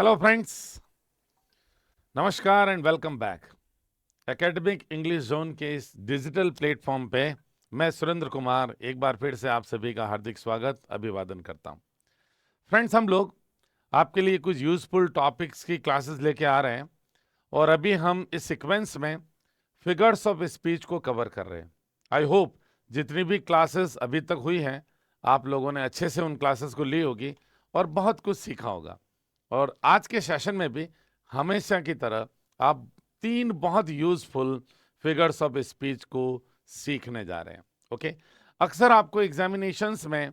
Hello friends, नमस्कार and welcome back. Academic English zone के इस डिजिटल प्लेटफॉर्म पे मैं सुरेंद्र कुमार एक बार फिर से आप सभी का हार्दिक स्वागत अभिवादन करता हूं। फ्रेंड्स, हम लोग आपके लिए कुछ यूजफुल टॉपिक्स की क्लासेस लेके आ रहे हैं और अभी हम इस सीक्वेंस में फिगर्स ऑफ स्पीच को कवर कर रहे हैं। आई होप जितनी भी क्लासेस अभी तक हुई हैं आप लोगों ने अच्छे से उन क्लासेस को ली होगी और बहुत कुछ सीखा होगा। और आज के सेशन में भी हमेशा की तरह आप 3 बहुत यूजफुल फिगर्स ऑफ स्पीच को सीखने जा रहे हैं। ओके, अक्सर आपको एग्जामिनेशंस में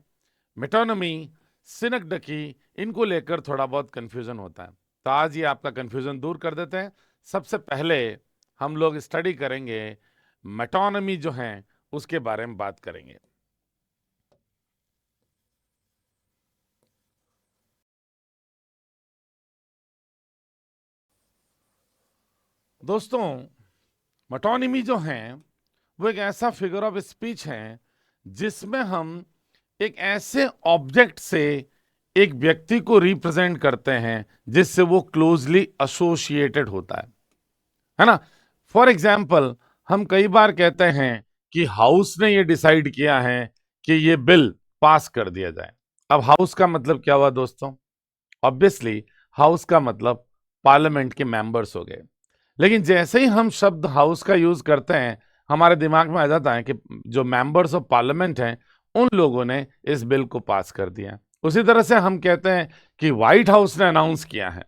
मेटोनमी, सिनकडकी इनको लेकर थोड़ा बहुत कंफ्यूजन होता है, तो आज ये आपका कंफ्यूजन दूर कर देते हैं। सबसे पहले हम लोग स्टडी करेंगे मेटोनमी जो है उसके बारे में बात करेंगे। दोस्तों, मेटोनिमी जो है वो एक ऐसा फिगर ऑफ स्पीच है जिसमें हम एक ऐसे ऑब्जेक्ट से एक व्यक्ति को रिप्रेजेंट करते हैं जिससे वो क्लोजली एसोसिएटेड होता है ना। फॉर एग्जाम्पल, हम कई बार कहते हैं कि हाउस ने ये डिसाइड किया है कि ये बिल पास कर दिया जाए। अब हाउस का मतलब क्या हुआ दोस्तों? ऑब्वियसली हाउस का मतलब पार्लियामेंट के मेंबर्स हो गए। लेकिन जैसे ही हम शब्द हाउस का यूज करते हैं हमारे दिमाग में आ जाता है कि जो मेंबर्स ऑफ पार्लियामेंट हैं उन लोगों ने इस बिल को पास कर दिया। उसी तरह से हम कहते हैं कि व्हाइट हाउस ने अनाउंस किया है।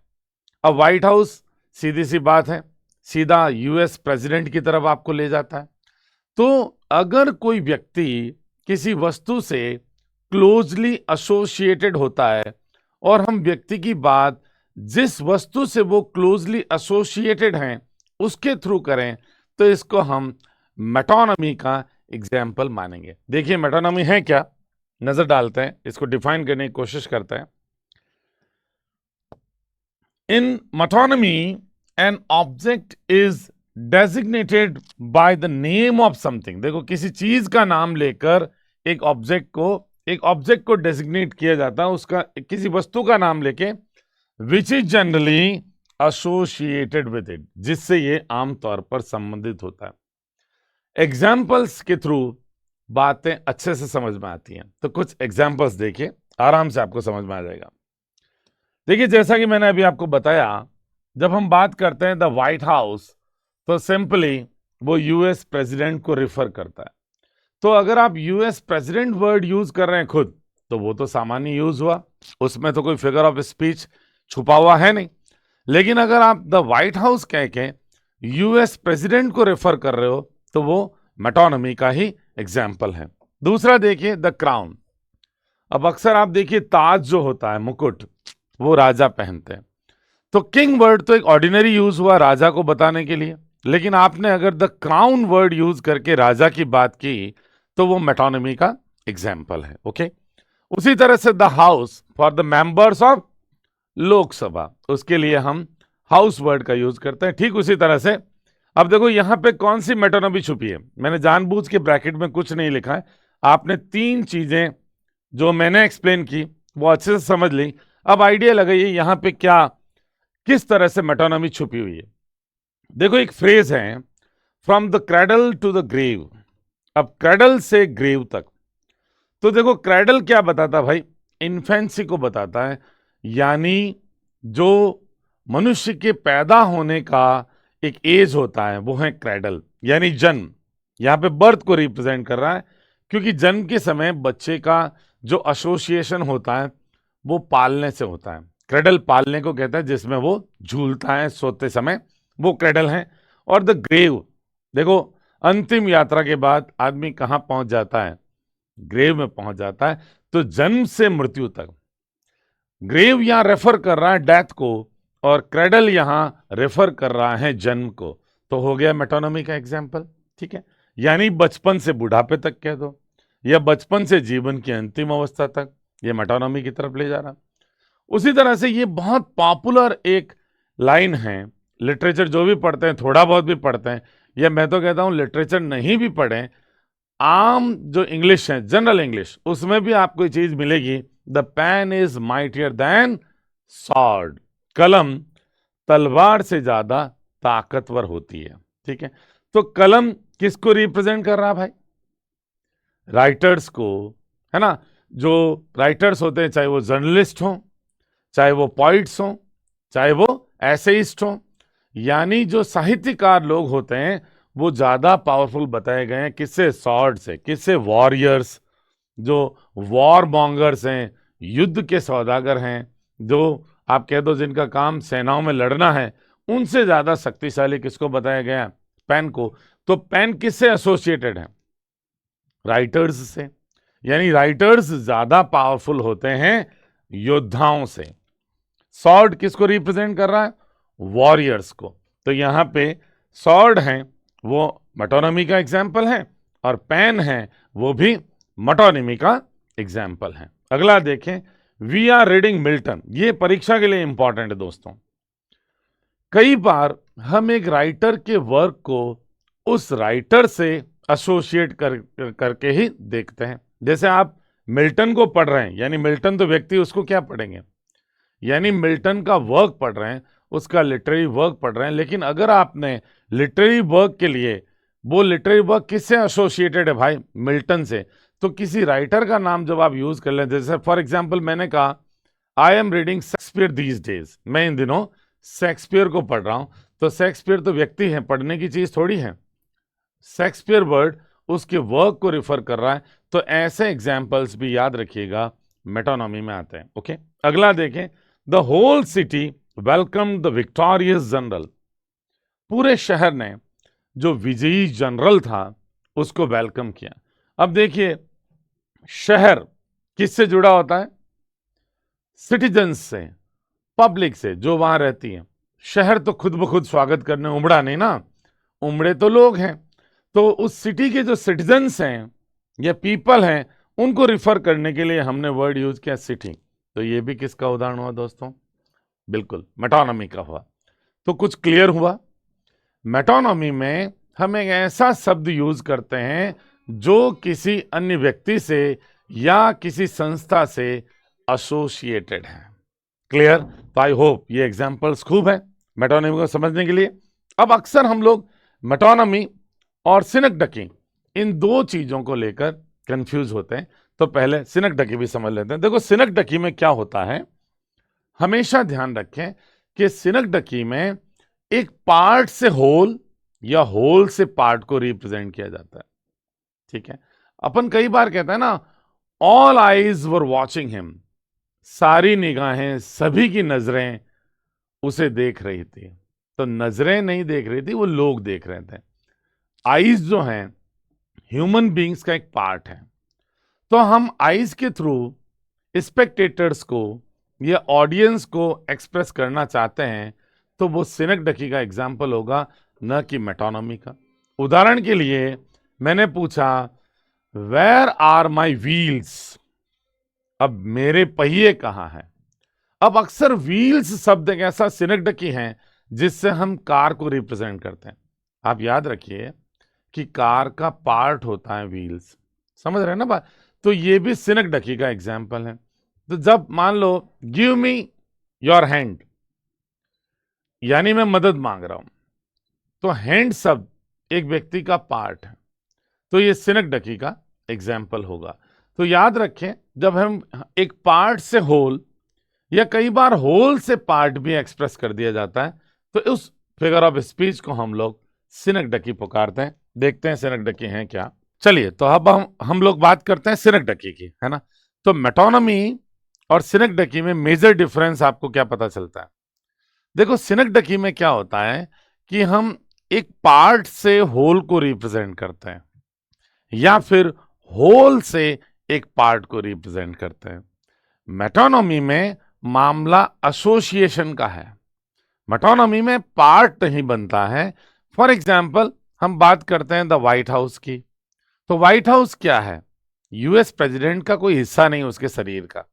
अब व्हाइट हाउस सीधी सी बात है, सीधा यूएस प्रेसिडेंट की तरफ आपको ले जाता है। तो अगर कोई व्यक्ति किसी वस्तु से क्लोजली एसोसिएटेड होता है और हम व्यक्ति की बात जिस वस्तु से वो क्लोजली एसोसिएटेड हैं उसके थ्रू करें तो इसको हम मेटोनमी का एग्जाम्पल मानेंगे। देखिए मेटोनमी है क्या, नजर डालते हैं, इसको डिफाइन करने की कोशिश करते हैं। In metonymy an object is designated by the name of something. देखो, किसी चीज का नाम लेकर एक ऑब्जेक्ट को डेजिग्नेट किया जाता है, उसका किसी वस्तु का नाम लेके, which is generally associated with it, जिससे ये आमतौर पर संबंधित होता है। एग्जाम्पल्स के थ्रू बातें अच्छे से समझ में आती हैं, तो कुछ एग्जाम्पल्स देखिए, आराम से आपको समझ में आ जाएगा। देखिए, जैसा कि मैंने अभी आपको बताया, जब हम बात करते हैं द व्हाइट हाउस तो सिंपली वो यूएस प्रेसिडेंट को रिफर करता है। तो अगर आप यूएस प्रेसिडेंट वर्ड यूज कर रहे हैं खुद तो वो तो सामान्य यूज हुआ, उसमें तो कोई फिगर ऑफ स्पीच छुपा हुआ है नहीं। लेकिन अगर आप द व्हाइट हाउस कह के यूएस प्रेसिडेंट को रेफर कर रहे हो तो वो मेटोनमी का ही एग्जाम्पल है। दूसरा देखिए, द क्राउन। अब अक्सर आप देखिए ताज जो होता है, मुकुट, वो राजा पहनते हैं। तो किंग वर्ड तो एक ऑर्डिनरी यूज हुआ राजा को बताने के लिए, लेकिन आपने अगर द क्राउन वर्ड यूज करके राजा की बात की तो वो मेटोनमी का एग्जाम्पल है। ओके, उसी तरह से the house for the members of Lok Sabha, उसके लिए हम हाउस वर्ड का यूज करते हैं। ठीक उसी तरह से अब देखो यहां पे कौन सी मेटोनमी छुपी है। मैंने जानबूझ के ब्रैकेट में कुछ नहीं लिखा है, आपने 3 चीजें जो मैंने एक्सप्लेन की वो अच्छे से समझ ली। अब आइडिया लगाइए यहां पे क्या किस तरह से मेटोनमी छुपी हुई है। देखो, एक फ्रेज है from the cradle to the grave. अब क्रेडल से ग्रेव तक, तो देखो क्रेडल क्या बताता भाई? इन्फेंसी को बताता है, यानी जो मनुष्य के पैदा होने का एक एज होता है वो है क्रेडल, यानी जन्म। यहां पे बर्थ को रिप्रेजेंट कर रहा है, क्योंकि जन्म के समय बच्चे का जो एसोसिएशन होता है वो पालने से होता है। क्रेडल पालने को कहता है, जिसमें वो झूलता है सोते समय, वो क्रेडल है। और द ग्रेव, देखो अंतिम यात्रा के बाद आदमी कहां पहुंच जाता है? ग्रेव में पहुंच जाता है। तो जन्म से मृत्यु तक ग्रेव यहां रेफर कर रहा है डेथ को और क्रेडल यहां रेफर कर रहा है जन्म को, तो हो गया मेटोनमी का एग्जाम्पल। ठीक है, यानी बचपन से बुढ़ापे तक कह दो या बचपन से जीवन की अंतिम अवस्था तक, ये मेटोनमी की तरफ ले जा रहा। उसी तरह से ये बहुत पॉपुलर एक लाइन है, लिटरेचर जो भी पढ़ते हैं, थोड़ा बहुत भी पढ़ते हैं, या मैं तो कहता हूं लिटरेचर नहीं भी पढ़ें, आम जो इंग्लिश है, जनरल इंग्लिश, उसमें भी आपको ये चीज मिलेगी, the pen is mightier than sword. कलम तलवार से ज्यादा ताकतवर होती है। ठीक है, तो कलम किसको रिप्रेजेंट कर रहा है भाई? राइटर्स को, है ना। जो राइटर्स होते हैं, चाहे वो जर्नलिस्ट हो, चाहे वो पॉइट्स हो, चाहे वो एसेइस्ट हो, यानी जो साहित्यकार लोग होते हैं वो ज्यादा पावरफुल बताए गए हैं। किससे? सॉर्ड से। किससे? वॉरियर्स, जो वॉर मॉन्गर्स हैं, युद्ध के सौदागर हैं, जो आप कह दो जिनका काम सेनाओं में लड़ना है, उनसे ज्यादा शक्तिशाली किसको बताया गया? पेन को। तो पेन किससे एसोसिएटेड है? राइटर्स से। यानी राइटर्स ज्यादा पावरफुल होते हैं योद्धाओं से। सॉर्ड किसको रिप्रेजेंट कर रहा है? वॉरियर्स को। तो यहां पे सॉर्ड है वो मेटोनमी का एग्जाम्पल है, और पेन है वो भी मेटोनमी का एग्जाम्पल है। अगला देखें, वी आर रीडिंग मिल्टन। ये परीक्षा के लिए इंपॉर्टेंट है दोस्तों। कई बार हम एक राइटर के वर्क को उस राइटर से एसोसिएट करके ही देखते हैं। जैसे आप मिल्टन को पढ़ रहे हैं, यानी मिल्टन तो व्यक्ति, उसको क्या पढ़ेंगे? यानी मिल्टन का वर्क पढ़ रहे हैं, उसका लिटरेरी वर्क पढ़ रहे हैं। लेकिन अगर आपने लिटरेरी वर्क के लिए, वो लिटरेरी वर्क किससे एसोसिएटेड है भाई? मिल्टन से। तो किसी राइटर का नाम जब आप यूज कर लें, जैसे फॉर एग्जाम्पल मैंने कहा I am reading Shakespeare these days, मैं इन दिनों शेक्सपियर को पढ़ रहा हूं, तो शेक्सपियर तो व्यक्ति है, पढ़ने की चीज थोड़ी है। शेक्सपियर वर्ड उसके वर्क को रिफर कर रहा है। तो ऐसे एग्जाम्पल्स भी याद रखिएगा, मेटोनॉमी में आते हैं। ओके, अगला देखें, the whole city welcome the victorious general. पूरे शहर ने जो विजयी जनरल था उसको वेलकम किया। अब देखिए, शहर किससे जुड़ा होता है? सिटीजन्स से, पब्लिक से, जो वहां रहती है। शहर तो खुद ब खुद स्वागत करने उमड़ा नहीं ना, उमड़े तो लोग हैं। तो उस सिटी के जो सिटीजन्स हैं या पीपल हैं, उनको रिफर करने के लिए हमने वर्ड यूज किया सिटी। तो ये भी किसका उदाहरण हुआ दोस्तों? बिल्कुल मेटोनॉमी का हुआ। तो कुछ क्लियर हुआ? मेटोनॉमी में हम एक ऐसा शब्द यूज करते हैं जो किसी अन्य व्यक्ति से या किसी संस्था से एसोसिएटेड है। क्लियर? तो आई होप ये एग्जांपल्स खूब है मेटोनॉमी को समझने के लिए। अब अक्सर हम लोग मेटोनॉमी और सिनकडकी, इन दो चीजों को लेकर कंफ्यूज होते हैं। तो पहले सिनकडकी भी समझ लेते हैं। देखो, सिनकडकी में क्या होता है, हमेशा ध्यान रखें कि सिनकडकी में एक पार्ट से होल या होल से पार्ट को रिप्रेजेंट किया जाता है। ठीक है, अपन कई बार कहते हैं ना, all eyes were watching him, सारी निगाहें, सभी की नजरें उसे देख रही थी। तो नजरें नहीं देख रही थी, वो लोग देख रहे थे। आईज जो हैं ह्यूमन बीइंग्स का एक पार्ट है। तो हम आईज के थ्रू स्पेक्टेटर्स को या ऑडियंस को एक्सप्रेस करना चाहते हैं, तो वो सिनकडकी का एग्जाम्पल होगा, न कि मेटोनॉमी का। उदाहरण के लिए मैंने पूछा वेयर आर माई व्हील्स, अब मेरे पहिए कहाँ हैं? अब अक्सर व्हील्स शब्द एक ऐसा सिनकडकी है जिससे हम कार को रिप्रेजेंट करते हैं। आप याद रखिए कि कार का पार्ट होता है व्हील्स, समझ रहे हैं ना बात? तो ये भी सिनकडकी का एग्जाम्पल है। तो जब मान लो गिव मी योर हैंड, यानी मैं मदद मांग रहा हूं, तो हैंड शब्द एक व्यक्ति का पार्ट है, तो ये सिनकडकी का एग्जाम्पल होगा। तो याद रखें, जब हम एक पार्ट से होल या कई बार होल से पार्ट भी एक्सप्रेस कर दिया जाता है, तो उस फिगर ऑफ स्पीच को हम लोग सिनकडकी पुकारते हैं। देखते हैं सिनकडकी है क्या। चलिए, तो अब हम लोग बात करते हैं सिनकडकी की, है ना। तो मेटोनॉमी और सिनकडकी में मेजर डिफरेंस आपको क्या पता चलता है? देखो, सिनकडकी में क्या होता है कि हम एक पार्ट से होल को रिप्रेजेंट करते हैं या फिर होल से एक पार्ट को रिप्रेजेंट करते हैं। मेटोनॉमी में मामला एसोसिएशन का है। मेटोनॉमी में पार्ट नहीं बनता है। फॉर एग्जाम्पल हम बात करते हैं द व्हाइट हाउस की, तो व्हाइट हाउस क्या है? यूएस प्रेसिडेंट का कोई हिस्सा नहीं उसके शरीर का।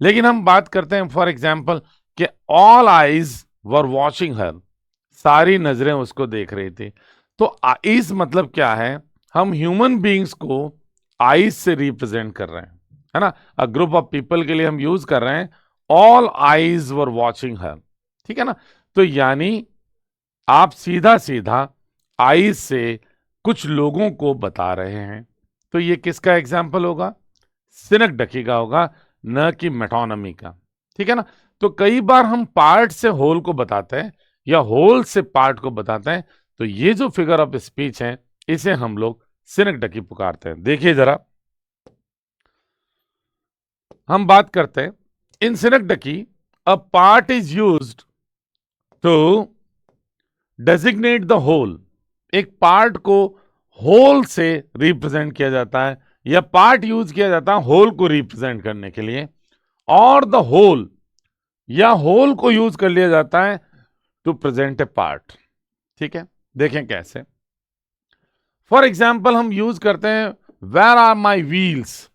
लेकिन हम बात करते हैं फॉर एग्जाम्पल कि ऑल आईज वर वॉचिंग हर, सारी नजरें उसको देख रही थी। तो आईज मतलब क्या है? हम ह्यूमन बीइंग्स को आईज से रिप्रेजेंट कर रहे हैं, है ना। अ ग्रुप ऑफ पीपल के लिए हम यूज कर रहे हैं ऑल आईज वर वॉचिंग हर। ठीक है ना। तो यानी आप सीधा सीधा आई से कुछ लोगों को बता रहे हैं, तो ये किसका एग्जाम्पल होगा? सिनेक्डकी का होगा, न कि मेटोनमी का। ठीक है ना। तो कई बार हम पार्ट से होल को बताते हैं या होल से पार्ट को बताते हैं, तो ये जो फिगर ऑफ स्पीच है इसे हम लोग सिनेक्डकी पुकारते हैं। देखिए जरा, हम बात करते हैं in synecdoche a part is used to designate the whole. एक पार्ट को होल से रिप्रेजेंट किया जाता है या पार्ट यूज किया जाता है होल को रिप्रेजेंट करने के लिए, और द होल या होल को यूज कर लिया जाता है टू प्रेजेंट ए पार्ट। ठीक है, देखें कैसे। फॉर एग्जाम्पल हम यूज करते हैं वेयर आर माई व्हील्स।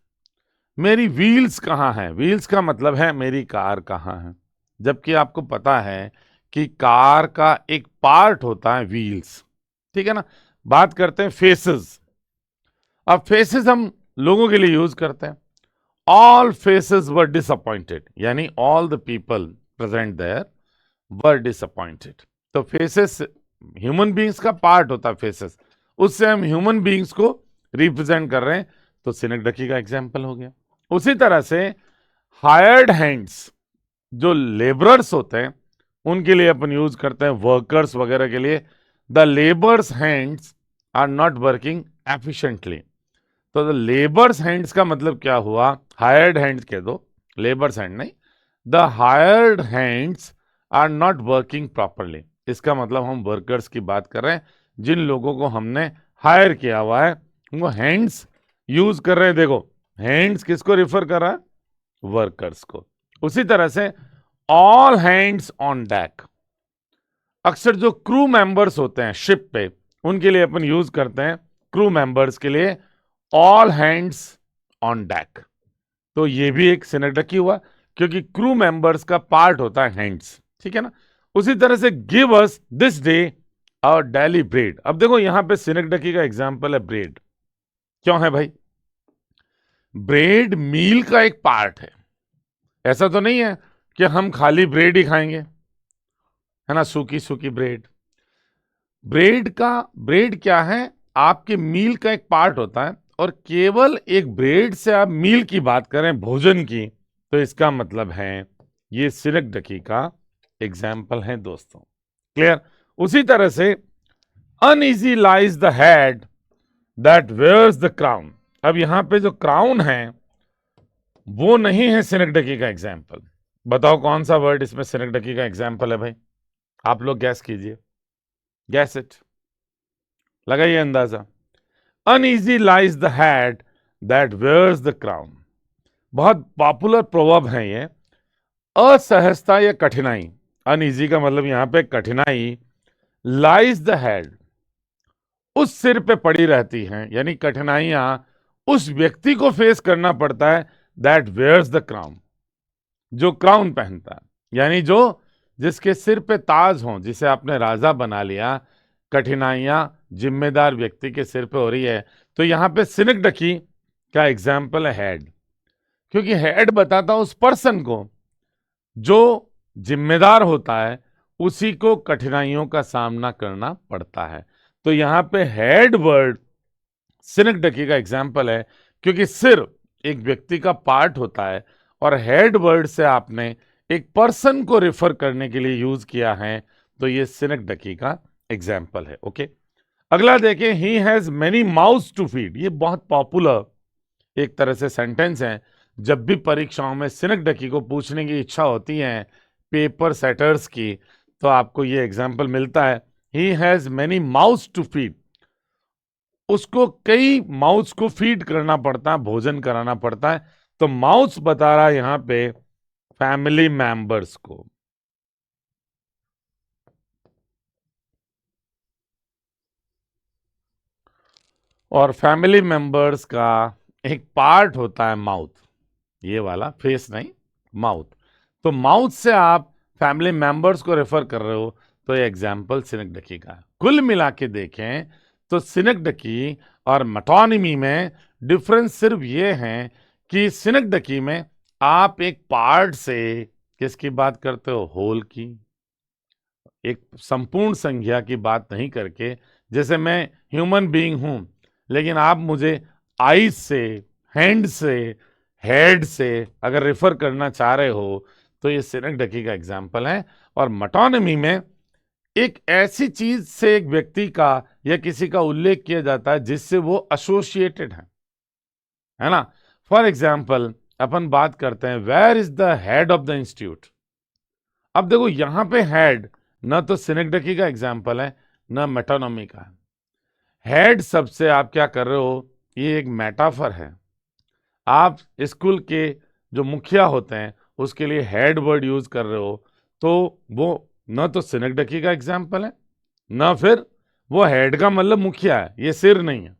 मेरी व्हील्स कहाँ हैं? व्हील्स का मतलब है मेरी कार कहाँ है, जबकि आपको पता है कि कार का एक पार्ट होता है व्हील्स। ठीक है ना। बात करते हैं फेसेस। अब फेसेस हम लोगों के लिए यूज करते हैं। ऑल फेसेस वर डिसअपॉइंटेड, यानी all the people present there were disappointed. तो फेसेस ह्यूमन बीइंग्स का पार्ट होता है फेसेस, उससे हम ह्यूमन बीइंग्स को रिप्रेजेंट कर रहे हैं, तो सिनेक्डकी का एग्जाम्पल हो गया। उसी तरह से हायर्ड हैंड्स, जो लेबरर्स होते हैं उनके लिए अपन यूज करते हैं, वर्कर्स वगैरह के लिए। The labours hands are not working efficiently. तो द लेबर्स हैंड्स का मतलब क्या हुआ? हायर्ड हैंड्स कह दो, लेबर्स हैंड नहीं। The hired hands are not working properly. इसका मतलब हम वर्कर्स की बात कर रहे हैं, जिन लोगों को हमने हायर किया हुआ है वो हैंड्स यूज कर रहे हैं। देखो, हैंड्स किसको रिफर कर रहा है? वर्कर्स को। उसी तरह से ऑल हैंड्स ऑन डेक, अक्सर जो क्रू मेंबर्स होते हैं शिप पे, उनके लिए अपन यूज करते हैं, क्रू मेंबर्स के लिए ऑल हैंड्स ऑन डेक। तो ये भी एक सिनेक्डकी हुआ, क्योंकि क्रू मेंबर्स का पार्ट होता है हैंड्स। ठीक है ना। उसी तरह से गिव अस दिस डे और डेली ब्रेड। अब देखो यहां पे सिनेक्डकी का एग्जांपल है ब्रेड। क्यों है भाई? ब्रेड मील का एक पार्ट है। ऐसा तो नहीं है कि हम खाली ब्रेड ही खाएंगे, है ना, सूखी सूखी ब्रेड। ब्रेड क्या है? आपके मील का एक पार्ट होता है, और केवल एक ब्रेड से आप मील की बात करें, भोजन की, तो इसका मतलब है ये सिनेक्डकी का एग्जाम्पल है दोस्तों। क्लियर? उसी तरह से uneasy lies the head that wears the crown. अब यहां पे जो क्राउन है वो नहीं है सिनेक्डकी का एग्जाम्पल। बताओ कौन सा वर्ड इसमें सिनेक्डकी का एग्जाम्पल है भाई? आप लोग गैस कीजिए, गैस इट, लगाइए अंदाजा। Uneasy lies the head that wears the crown, बहुत पॉपुलर प्रोवर्ब है ये। असहजता या कठिनाई, अनईजी का मतलब यहां पे कठिनाई, लाइज द हेड, उस सिर पे पड़ी रहती हैं, यानी कठिनाइयां उस व्यक्ति को फेस करना पड़ता है दैट वेयर्स द क्राउन, जो क्राउन पहनता है, यानी जो जिसके सिर पे ताज हो, जिसे आपने राजा बना लिया। कठिनाइयां जिम्मेदार व्यक्ति के सिर पे हो रही है, तो यहां पे सिनेक्डकी का एग्जाम्पल है हेड, क्योंकि हेड बताता उस पर्सन को जो जिम्मेदार होता है, उसी को कठिनाइयों का सामना करना पड़ता है। तो यहां पे हेड वर्ड सिनेक्डकी का एग्जाम्पल है, क्योंकि सिर एक व्यक्ति का पार्ट होता है, और हेड वर्ड से आपने एक पर्सन को रेफर करने के लिए यूज किया है, तो ये सिनेक्डकी का एग्जाम्पल है। ओके, अगला देखें, he has many mouths to feed. ये बहुत पॉपुलर एक तरह से सेंटेंस है। जब भी परीक्षाओं में सिनेक्डकी को पूछने की इच्छा होती है पेपर सेटर्स की, तो आपको ये एग्जाम्पल मिलता है, he has many mouths to feed. उसको कई माउथ्स को फीड करना पड़ता है, भोजन कराना पड़ता है। तो माउथ्स बता रहा है यहां पे फैमिली मेंबर्स को। और फैमिली मेंबर्स का एक पार्ट होता है माउथ, ये वाला, फेस नहीं, माउथ। तो माउथ से आप फैमिली मेंबर्स को रेफर कर रहे हो, तो ये एग्जाम्पल सिनेक्डकी का है। कुल मिला के देखें तो सिनेक्डकी और मेटोनिमी में डिफरेंस सिर्फ ये है कि सिनेक्डकी में आप एक पार्ट से किसकी बात करते हो? होल की। एक संपूर्ण संज्ञा की बात नहीं करके, जैसे मैं ह्यूमन बीइंग हूं लेकिन आप मुझे आईज से, हैंड से, हेड से अगर रेफर करना चाह रहे हो तो ये सिनेक्डकी का एग्जाम्पल है। और मेटोनिमी में एक ऐसी चीज से एक व्यक्ति का या किसी का उल्लेख किया जाता है जिससे वो एसोसिएटेड है ना। फॉर एग्जाम्पल अपन बात करते हैं where is the head of the institute. अब देखो यहां पे हेड न तो सिनेक्डकी का एग्जाम्पल है न मेटोनॉमी का है। हेड सबसे आप क्या कर रहे हो, ये एक मेटाफर है। आप स्कूल के जो मुखिया होते हैं उसके लिए हेड वर्ड यूज कर रहे हो तो वो न तो सिनेक्डकी का एग्जाम्पल है न फिर वो हेड का मतलब मुखिया है, ये सिर नहीं है।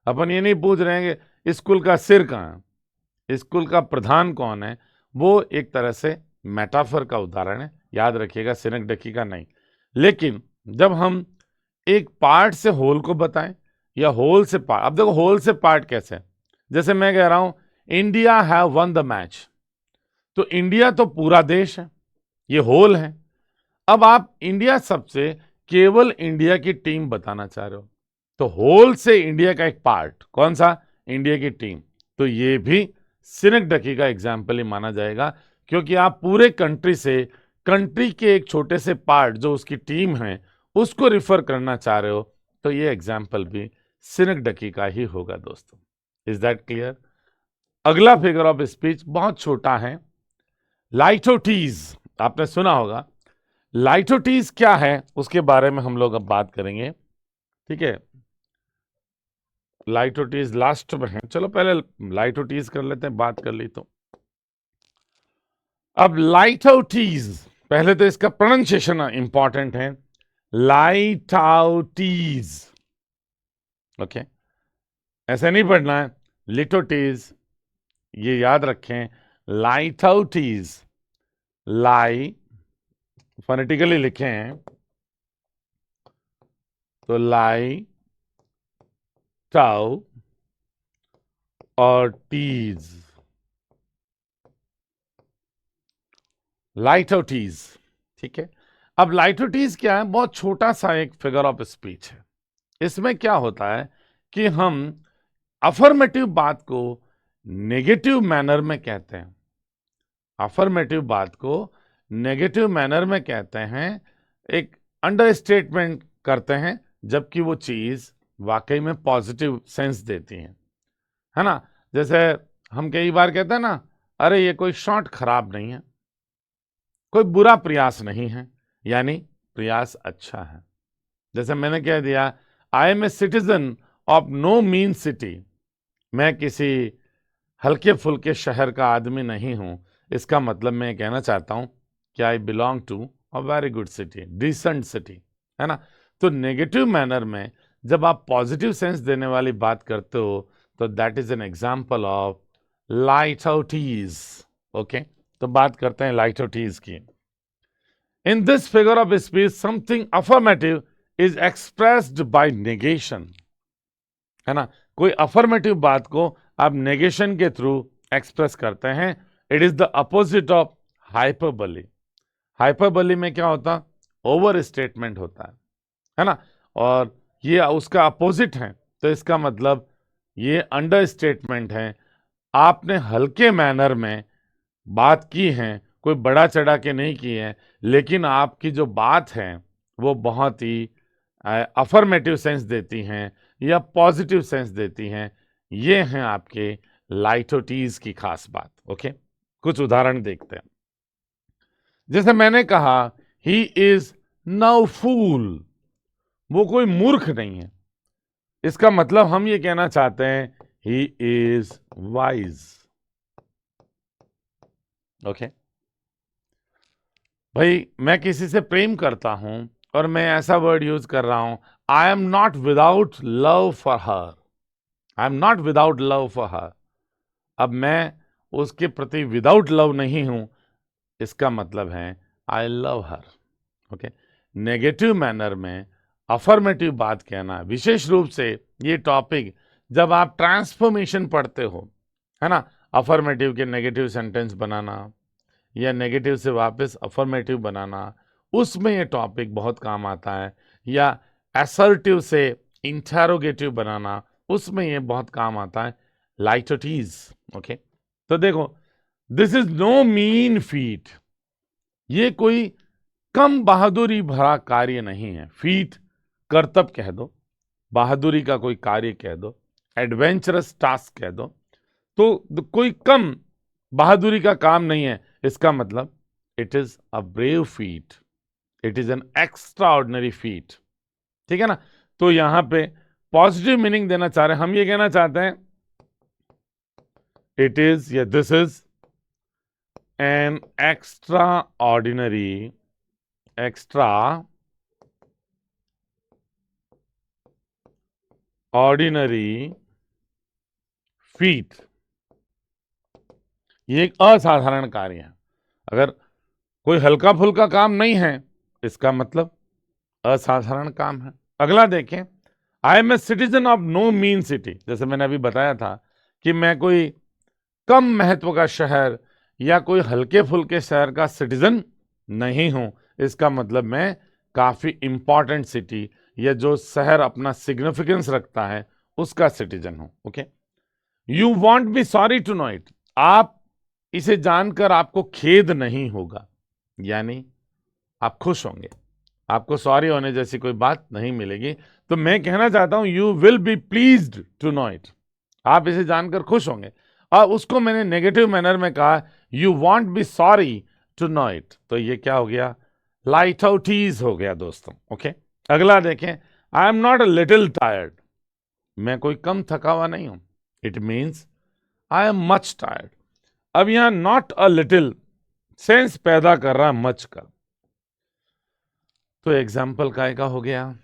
अपन ये नहीं पूछ रहे हैं कि स्कूल का सिर कहाँ है, स्कूल का प्रधान कौन है। वो एक तरह से मेटाफर का उदाहरण है, याद रखिएगा, सिनेक्डकी का नहीं। लेकिन जब हम एक पार्ट से होल को बताएं या होल से पार्ट, अब देखो होल से पार्ट कैसे है, जैसे मैं कह रहा हूं India have one the match, तो इंडिया तो पूरा देश है, ये होल है। अब आप इंडिया सबसे केवल इंडिया की टीम बताना चाह रहे हो तो होल से इंडिया का एक पार्ट कौन सा, इंडिया की टीम, तो ये भी सिनेक्डकी का एग्जाम्पल ही माना जाएगा क्योंकि आप पूरे कंट्री से कंट्री के एक छोटे से पार्ट जो उसकी टीम है उसको रिफर करना चाह रहे हो तो ये एग्जाम्पल भी सिनेक्डकी का ही होगा दोस्तों। Is that clear. अगला फिगर ऑफ स्पीच बहुत छोटा है, लाइटोटीज। आपने सुना होगा, लाइटोटीज क्या है उसके बारे में हम लोग अब बात करेंगे, ठीक है। लाइटोटीज लास्ट में है, चलो पहले लाइटोटीज कर लेते हैं, बात कर ली तो। अब लाइटोटीज, पहले तो इसका प्रोनाउंसिएशन इंपॉर्टेंट है, लाइटोटीज, ओके। ऐसे नहीं पढ़ना है लिटोटीज, ये याद रखें, लाइटोटीज, लाई फोनेटिकली लिखे हैं तो लाई टाउ और टीज, लाइटोटीज, ठीक है। अब लाइटोटीज क्या है, बहुत छोटा सा एक फिगर ऑफ स्पीच है। इसमें क्या होता है कि हम अफर्मेटिव बात को नेगेटिव मैनर में कहते हैं, अफर्मेटिव बात को नेगेटिव मैनर में कहते हैं, एक अंडरस्टेटमेंट करते हैं जबकि वो चीज वाकई में पॉजिटिव सेंस देती है ना। जैसे हम कई बार कहते हैं ना, अरे ये कोई शॉट खराब नहीं है, कोई बुरा प्रयास नहीं है, यानी प्रयास अच्छा है। जैसे मैंने कह दिया I am a citizen of no mean city, मैं किसी हल्के फुल्के शहर का आदमी नहीं हूं, इसका मतलब मैं कहना चाहता हूं कि I belong to a very good city, decent city, है ना। तो नेगेटिव मैनर में जब आप पॉजिटिव सेंस देने वाली बात करते हो तो that is an example of litotes, okay. तो बात करते हैं लाइटोटीज की। In this figure of speech something affirmative is expressed by negation, है ना। कोई अफर्मेटिव बात को आप नेगेशन के थ्रू एक्सप्रेस करते हैं। It is the opposite of hyperbole. Hyperbole में क्या होता, ओवर स्टेटमेंट होता है ना, और ये उसका अपोजिट है, तो इसका मतलब ये अंडर स्टेटमेंट है। आपने हल्के मैनर में बात की है, कोई बड़ा चढ़ा के नहीं की है, लेकिन आपकी जो बात है वो बहुत ही अफर्मेटिव सेंस देती हैं या पॉजिटिव सेंस देती हैं। ये हैं आपके लाइटोटीज की खास बात, ओके। कुछ उदाहरण देखते हैं। जैसे मैंने कहा ही इज नो फूल, वो कोई मूर्ख नहीं है, इसका मतलब हम ये कहना चाहते हैं ही इज वाइज, ओके। भाई मैं किसी से प्रेम करता हूं और मैं ऐसा वर्ड यूज कर रहा हूं, I am not without love for her, I am not without love for her. अब मैं उसके प्रति विदाउट लव नहीं हूं, इसका मतलब है I love her, okay. Negative manner में अफर्मेटिव बात कहना, विशेष रूप से ये टॉपिक जब आप ट्रांसफॉर्मेशन पढ़ते हो, है ना, अफर्मेटिव के नेगेटिव सेंटेंस बनाना या नेगेटिव से वापस अफर्मेटिव बनाना, उसमें ये टॉपिक बहुत काम आता है, या असर्टिव से इंटरोगेटिव बनाना, उसमें ये बहुत काम आता है, लाइटोटीज। ओके, तो देखो, this is no mean feat, ये कोई कम बहादुरी भरा कार्य नहीं है। फीट करतब कह दो, बहादुरी का कोई कार्य कह दो, एडवेंचरस टास्क कह दो, तो कोई कम बहादुरी का काम नहीं है। इसका मतलब it is a brave feet, it is an extra ordinary feet. ठीक है ना? तो यहां पे पॉजिटिव मीनिंग देना चाह रहे हैं हम, ये कहना चाहते हैं इट इज या this is an extra ordinary feet. ये एक असाधारण कार्य है। अगर कोई हल्का फुल्का काम नहीं है, इसका मतलब असाधारण काम है। अगला देखें, I am a citizen of no mean city. जैसे मैंने अभी बताया था कि मैं कोई कम महत्व का शहर या कोई हल्के फुल्के शहर का सिटीजन नहीं हूं। इसका मतलब मैं काफी इंपॉर्टेंट सिटी या जो शहर अपना सिग्निफिकेंस रखता है उसका सिटीजन हूं। Okay, you won't be sorry to know it, आप इसे जानकर आपको खेद नहीं होगा, यानी आप खुश होंगे, आपको सॉरी होने जैसी कोई बात नहीं मिलेगी। तो मैं कहना चाहता हूं you will be pleased to know it, आप इसे जानकर खुश होंगे। और उसको मैंने नेगेटिव मैनर में कहा, you won't be sorry to know it, तो ये क्या हो गया? लाइट आउटीज हो गया दोस्तों। ओके, अगला देखें, I am not a little tired, मैं कोई कम थका हुआ नहीं हूं। It means I am much tired. अब यहां नॉट अ लिटिल सेंस पैदा कर रहा मच कर, तो एग्जाम्पल का हो गया,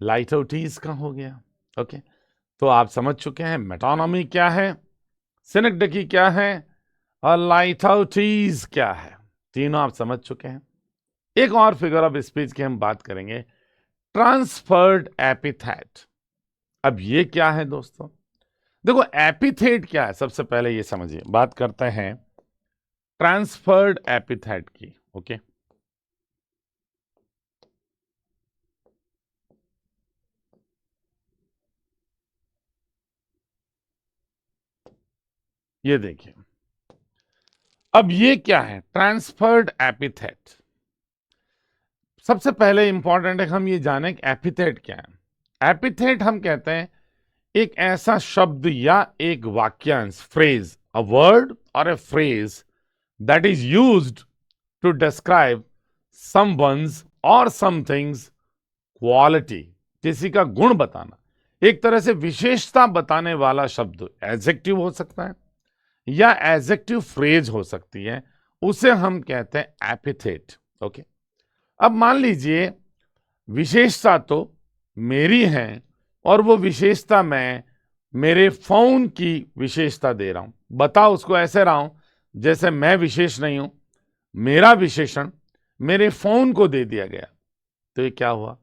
लाइट आउटीज का हो गया। ओके, तो आप समझ चुके हैं मेटोनमी क्या है, सिनेक्डकी क्या है और लाइट आउटीज क्या है, तीनों आप समझ चुके हैं। एक और फिगर ऑफ स्पीच की हम बात करेंगे, ट्रांसफर्ड एपिथेट। अब ये क्या है दोस्तों? देखो, एपिथेट क्या है, सबसे पहले ये समझिए। बात करते हैं ट्रांसफर्ड एपिथेट की। ओके, ये देखिए, अब ये क्या है ट्रांसफर्ड एपिथेट? सबसे पहले इंपॉर्टेंट है हम ये जानें कि एपिथेट क्या है। एपिथेट हम कहते हैं एक ऐसा शब्द या एक वाक्यांश, phrase, a word or a phrase that is used to describe someone's or something's quality, किसी का गुण बताना, एक तरह से विशेषता बताने वाला शब्द एडजेक्टिव हो सकता है या एडजेक्टिव फ्रेज हो सकती है, उसे हम कहते हैं एपिथेट। ओके, अब मान लीजिए विशेषता तो मेरी है और वो विशेषता मैं मेरे फोन की विशेषता दे रहा हूं, बता उसको ऐसे रहा हूं जैसे मैं विशेष नहीं हूं, मेरा विशेषण मेरे फोन को दे दिया गया, तो ये क्या हुआ?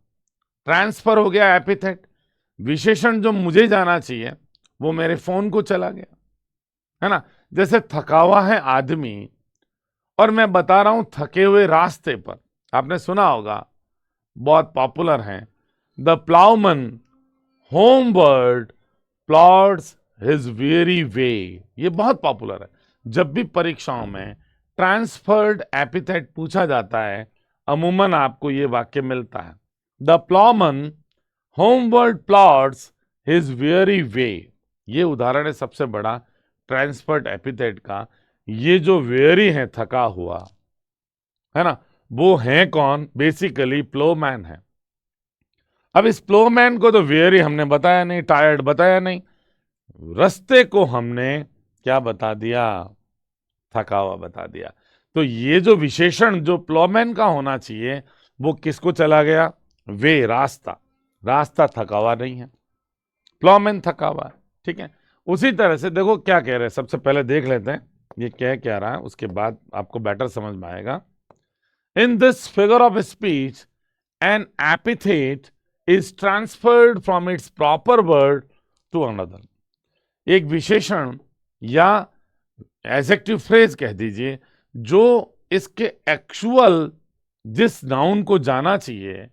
ट्रांसफर हो गया एपिथेट। विशेषण जो मुझे जाना चाहिए वो मेरे फोन को चला गया, है ना? जैसे थका हुआ है आदमी और मैं बता रहा हूं थके हुए रास्ते पर, आपने सुना होगा, बहुत पॉपुलर है, the ploughman homeward plods his weary way, ये बहुत पॉपुलर है। जब भी परीक्षाओं में ट्रांसफर्ड एपिथेट पूछा जाता है, अमूमन आपको ये वाक्य मिलता है, the ploughman homeward plods his weary way. ये उदाहरण है सबसे बड़ा ट्रांसफर्ड एपिथेट का। ये जो वेरी है, थका हुआ, है ना, वो है कौन? बेसिकली प्लोमैन है। अब इस प्लोमैन को तो वेरी हमने बताया नहीं, टायर्ड बताया नहीं, रास्ते को हमने क्या बता दिया? थका हुआ बता दिया। तो ये जो विशेषण जो प्लोमैन का होना चाहिए वो किसको चला गया? वे, रास्ता। रास्ता थका हुआ नहीं है, प्लोमैन थका हुआ है। ठीक है, उसी तरह से देखो क्या कह रहे हैं, सबसे पहले देख लेते हैं ये कह क्या रहा है, उसके बाद आपको बेटर समझ में आएगा। In this figure of speech an epithet is transferred from its proper word to another. एक विशेषण या एडजेक्टिव फ्रेज कह दीजिए जो इसके एक्चुअल जिस नाउन को जाना चाहिए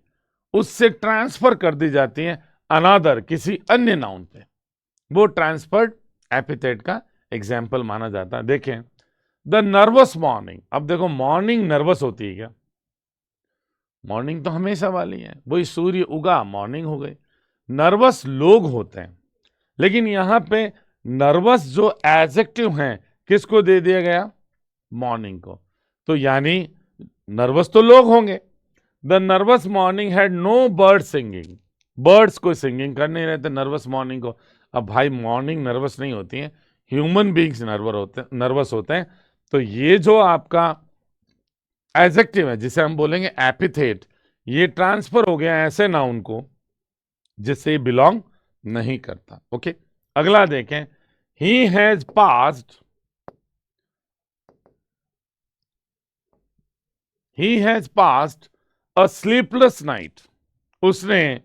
उससे ट्रांसफर कर दी जाती है अनादर किसी अन्य नाउन पे, वो ट्रांसफर्ड एपिथेट का एग्जाम्पल माना जाता है। देखें, द नर्वस मॉर्निंग। अब देखो, मॉर्निंग नर्वस होती है क्या? मॉर्निंग तो हमेशा वाली है, वही सूर्य उगा मॉर्निंग हो गई। नर्वस लोग होते हैं, लेकिन यहां पे नर्वस जो एडजेक्टिव हैं किसको दे दिया गया? मॉर्निंग को। तो यानी नर्वस तो लोग होंगे। The nervous morning had no bird singing. Birds कोई सिंगिंग कर नहीं रहे थे नर्वस मॉर्निंग को। अब भाई मॉर्निंग नर्वस नहीं होती है, ह्यूमन बींग्स नर्वस होते हैं। तो ये जो आपका एडजेक्टिव है जिसे हम बोलेंगे एपिथेट, ये ट्रांसफर हो गया ऐसे नाउन को जिससे बिलोंग नहीं करता। ओके, अगला देखें, he has passed, he has passed a sleepless night. उसने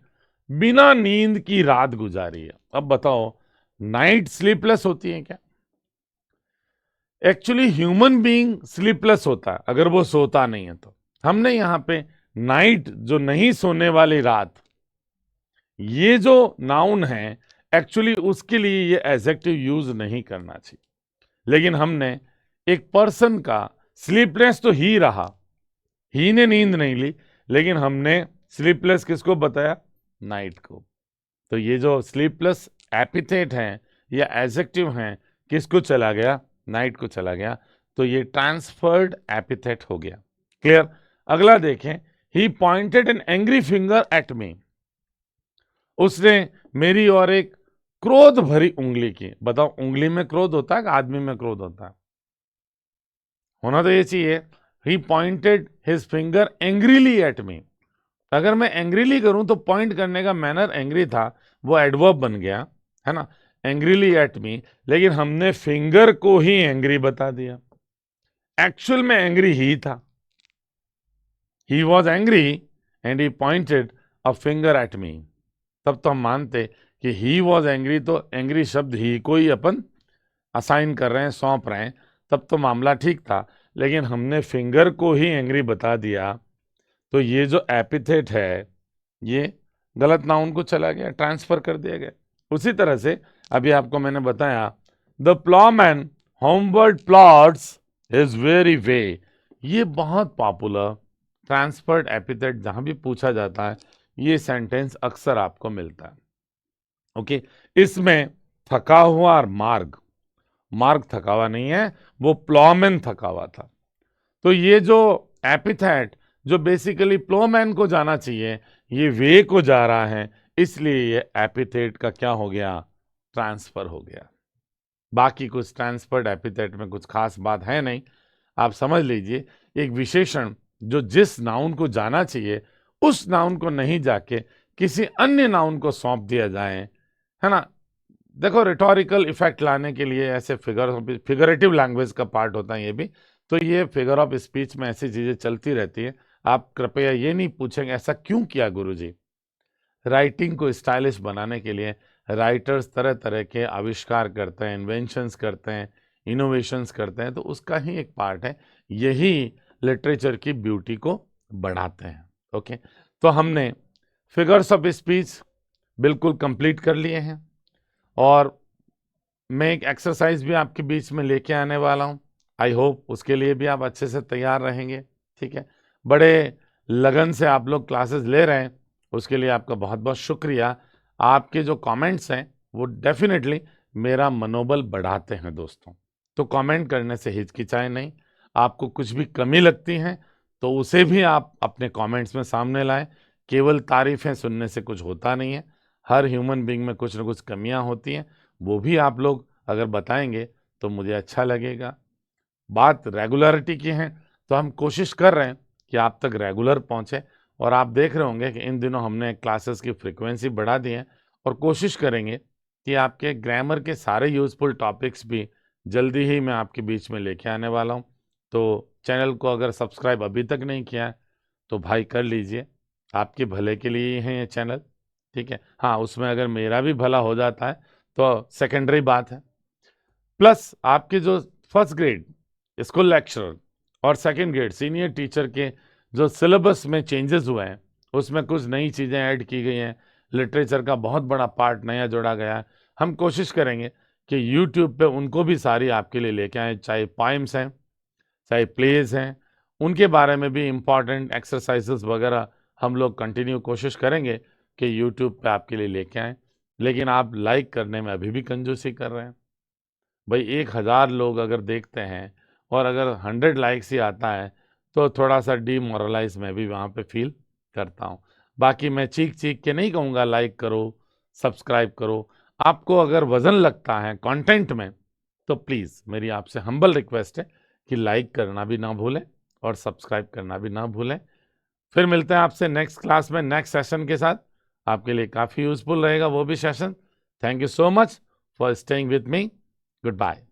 बिना नींद की रात गुजारी है। अब बताओ, नाइट स्लीपलेस होती है क्या? एक्चुअली ह्यूमन बीइंग स्लीपलेस होता है अगर वो सोता नहीं है तो। हमने यहां पे नाइट, जो नहीं सोने वाली रात, ये जो नाउन है एक्चुअली उसके लिए ये एडजेक्टिव यूज नहीं करना चाहिए। लेकिन हमने एक पर्सन का स्लीपलेस तो ही रहा, ही ने नींद नहीं ली, लेकिन हमने स्लीपलेस किसको बताया? नाइट को। तो ये जो स्लीपलेस एपिथेट हैं या एडजेक्टिव हैं, किसको चला गया? नाइट को चला गया। तो ये ट्रांसफर्ड एपिथेट हो गया। क्लियर? अगला देखें, he pointed an angry finger at me. उसने मेरी और एक क्रोध भरी उंगली की। बताओ, उंगली में क्रोध होता है कि आदमी में क्रोध होता है? होना तो ये चाहिए। He pointed his finger angrily at me. अगर मैं एंग्रीली करूं तो पॉइंट करने का मैनर एंग्री था, वो एडवर्ब बन गया, है ना? एंग्रीली एट मी, लेकिन हमने फिंगर को ही एंग्री बता दिया। एक्चुअल में एंग्री ही था। He was angry and he pointed a finger at मी। तब तो हम मानते कि ही वॉज एंग्री, तो एंग्री शब्द ही को ही अपन असाइन कर रहे हैं, सौंप रहे हैं, तब तो मामला ठीक था। लेकिन हमने फिंगर को ही एंग्री बता दिया, तो ये जो एपिथेट है ये गलत नाउन को चला गया, ट्रांसफर कर दिया गया। उसी तरह से अभी आपको मैंने बताया, the ploughman homeward plods his weary way. ये बहुत पॉपुलर ट्रांसफर्ड एपिथेट, जहां भी पूछा जाता है ये सेंटेंस अक्सर आपको मिलता है। ओके, इसमें थका हुआ और मार्ग, मार्ग थका हुआ नहीं है, वो प्लॉमैन थका हुआ था। तो ये जो एपिथेट जो बेसिकली प्लोमैन को जाना चाहिए, ये वे को जा रहा है, इसलिए ये एपिथेट का क्या हो गया? ट्रांसफर हो गया। बाकी कुछ ट्रांसफर्ड एपिथेट में कुछ खास बात है नहीं। आप समझ लीजिए, एक विशेषण जो जिस नाउन को जाना चाहिए उस नाउन को नहीं जाके किसी अन्य नाउन को सौंप दिया जाए, है ना? देखो, रिटोरिकल इफेक्ट लाने के लिए ऐसे फिगरेटिव लैंग्वेज का पार्ट होता है ये भी। तो ये फिगर ऑफ स्पीच में ऐसी चीजें चलती रहती है। आप कृपया ये नहीं पूछेंगे ऐसा क्यों किया गुरुजी। राइटिंग को स्टाइलिश बनाने के लिए राइटर्स तरह तरह के आविष्कार करते हैं, इन्वेंशंस करते हैं, इनोवेशंस करते हैं, तो उसका ही एक पार्ट है। यही लिटरेचर की ब्यूटी को बढ़ाते हैं। ओके, तो हमने फिगर्स ऑफ स्पीच बिल्कुल कंप्लीट कर लिए हैं, और मैं एक एक्सरसाइज भी आपके बीच में लेके आने वाला हूं। आई होप उसके लिए भी आप अच्छे से तैयार रहेंगे। ठीक है, बड़े लगन से आप लोग क्लासेस ले रहे हैं, उसके लिए आपका बहुत बहुत शुक्रिया। आपके जो कमेंट्स हैं वो डेफिनेटली मेरा मनोबल बढ़ाते हैं दोस्तों। तो कमेंट करने से हिचकिचाएं नहीं। आपको कुछ भी कमी लगती है तो उसे भी आप अपने कमेंट्स में सामने लाएं। केवल तारीफें सुनने से कुछ होता नहीं है। हर ह्यूमन बीइंग में कुछ ना कुछ कमियां होती हैं, वो भी आप लोग अगर बताएंगे तो मुझे अच्छा लगेगा। बात रेगुलरिटी की है तो हम कोशिश कर रहे हैं कि आप तक रेगुलर पहुंचे, और आप देख रहे होंगे कि इन दिनों हमने क्लासेस की फ्रीक्वेंसी बढ़ा दी है, और कोशिश करेंगे कि आपके ग्रामर के सारे यूजफुल टॉपिक्स भी जल्दी ही मैं आपके बीच में लेके आने वाला हूं। तो चैनल को अगर सब्सक्राइब अभी तक नहीं किया है तो भाई कर लीजिए, आपके भले के लिए ही है ये चैनल। ठीक है, हाँ, उसमें अगर मेरा भी भला हो जाता है तो सेकेंडरी बात है। प्लस आपके जो फर्स्ट ग्रेड स्कूल लेक्चरर और सेकंड ग्रेड सीनियर टीचर के जो सिलेबस में चेंजेस हुए हैं उसमें कुछ नई चीज़ें ऐड की गई हैं, लिटरेचर का बहुत बड़ा पार्ट नया जोड़ा गया है। हम कोशिश करेंगे कि यूट्यूब पे उनको भी सारी आपके लिए लेके आएँ, चाहे पोएम्स हैं, चाहे प्लेज हैं, उनके बारे में भी इम्पॉर्टेंट एक्सरसाइजेस वगैरह हम लोग कंटिन्यू कोशिश करेंगे कि यूट्यूब पे आपके लिए लेके आएँ। लेकिन आप लाइक करने में अभी भी कंजूसी कर रहे हैं। भाई 1000 लोग अगर देखते हैं और अगर 100 लाइक्स ही आता है तो थोड़ा सा डीमोरलाइज मैं भी वहाँ पे फील करता हूँ। बाकी मैं चीख चीख के नहीं कहूँगा लाइक करो, सब्सक्राइब करो। आपको अगर वजन लगता है कंटेंट में तो प्लीज़ मेरी आपसे हम्बल रिक्वेस्ट है कि लाइक करना भी ना भूलें और सब्सक्राइब करना भी ना भूलें। फिर मिलते हैं आपसे नेक्स्ट क्लास में नेक्स्ट सेशन के साथ। आपके लिए काफ़ी यूजफुल रहेगा वो भी session. Thank you so much for staying with me. Good bye.